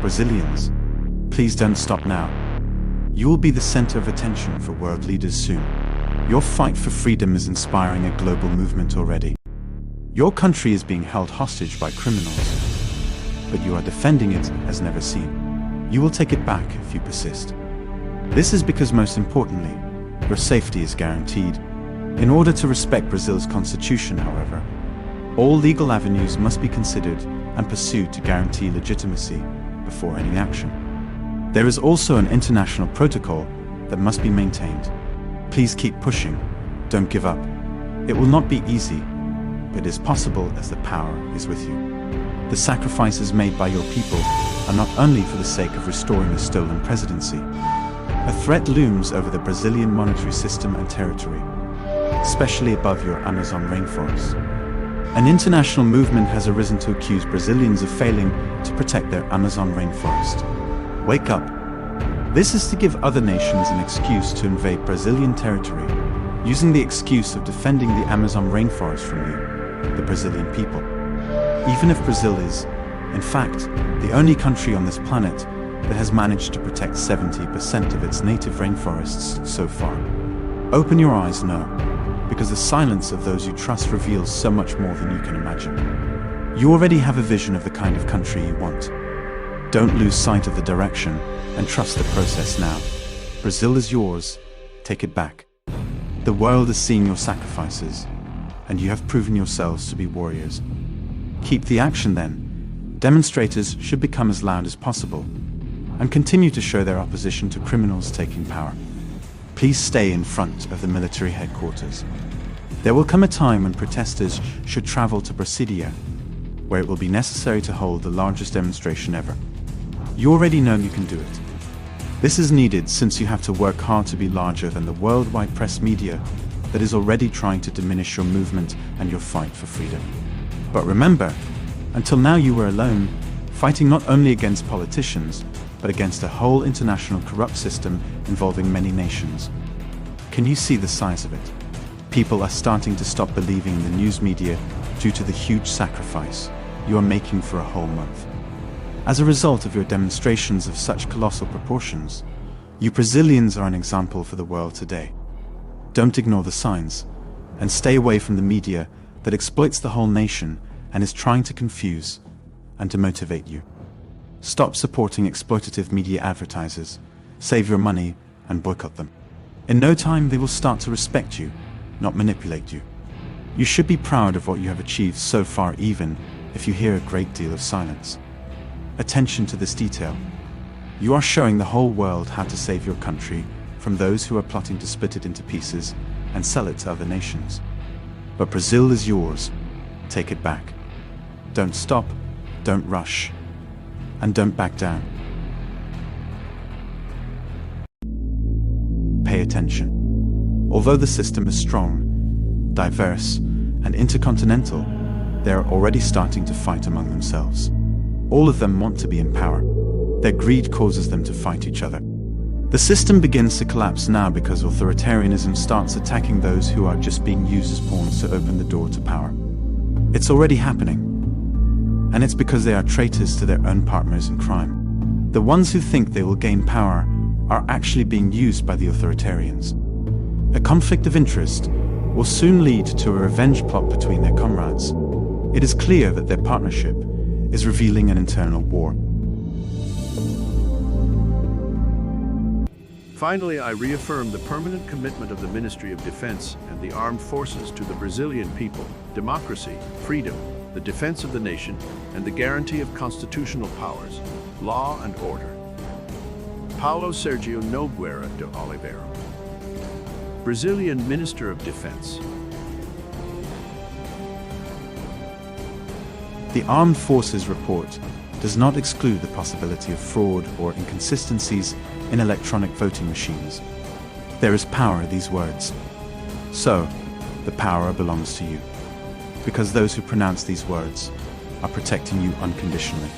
Brazilians, please don't stop now. You will be the center of attention for world leaders soon. Your fight for freedom is inspiring a global movement already. Your country is being held hostage by criminals, but you are defending it as never seen. You will take it back if you persist. This is because, most importantly, your safety is guaranteed. In order to respect Brazil's constitution, however, all legal avenues must be considered and pursued to guarantee legitimacy before any action. There is also an international protocol that must be maintained. Please keep pushing. Don't give up. It will not be easy, but it is possible as the power is with you. The sacrifices made by your people are not only for the sake of restoring a stolen presidency. A threat looms over the Brazilian monetary system and territory, especially above your Amazon rainforest. An international movement has arisen to accuse Brazilians of failing to protect their Amazon rainforest. Wake up. This is to give other nations an excuse to invade Brazilian territory, using the excuse of defending the Amazon rainforest from you, the Brazilian people. Even if Brazil is, in fact, the only country on this planet that has managed to protect 70% of its native rainforests so far. Open your eyes now, because the silence of those you trust reveals so much more than you can imagine. You already have a vision of the kind of country you want. Don't lose sight of the direction and trust the process now. Brazil is yours. Take it back. The world is seeing your sacrifices, and you have proven yourselves to be warriors. Keep the action then. Demonstrators should become as loud as possible and continue to show their opposition to criminals taking power. Please stay in front of the military headquarters. There will come a time when protesters should travel to Brasilia, where it will be necessary to hold the largest demonstration ever. You already know you can do it. This is needed since you have to work hard to be larger than the worldwide press media that is already trying to diminish your movement and your fight for freedom. But remember, until now you were alone, fighting not only against politicians, but against a whole international corrupt system involving many nations. Can you see the size of it? People are starting to stop believing in the news media due to the huge sacrifice you are making for a whole month. As a result of your demonstrations of such colossal proportions, you Brazilians are an example for the world today. Don't ignore the signs, and stay away from the media that exploits the whole nation and is trying to confuse and to motivate you. Stop supporting exploitative media advertisers, save your money, and boycott them. In no time they will start to respect you, not manipulate you. You should be proud of what you have achieved so far, even if you hear a great deal of silence. Attention to this detail. You are showing the whole world how to save your country from those who are plotting to split it into pieces and sell it to other nations. But Brazil is yours. Take it back. Don't stop, don't rush, and don't back down. Pay attention. Although the system is strong, diverse, and intercontinental, they are already starting to fight among themselves. All of them want to be in power. Their greed causes them to fight each other. The system begins to collapse now because authoritarianism starts attacking those who are just being used as pawns to open the door to power. It's already happening. And it's because they are traitors to their own partners in crime. The ones who think they will gain power are actually being used by the authoritarians. A conflict of interest will soon lead to a revenge plot between their comrades. It is clear that their partnership is revealing an internal war. Finally, I reaffirm the permanent commitment of the Ministry of Defense and the armed forces to the Brazilian people, democracy, freedom, the defense of the nation, and the guarantee of constitutional powers, law and order. Paulo Sergio Nogueira de Oliveira, Brazilian Minister of Defense. The Armed Forces report does not exclude the possibility of fraud or inconsistencies in electronic voting machines. There is power in these words. So, the power belongs to you, because those who pronounce these words are protecting you unconditionally.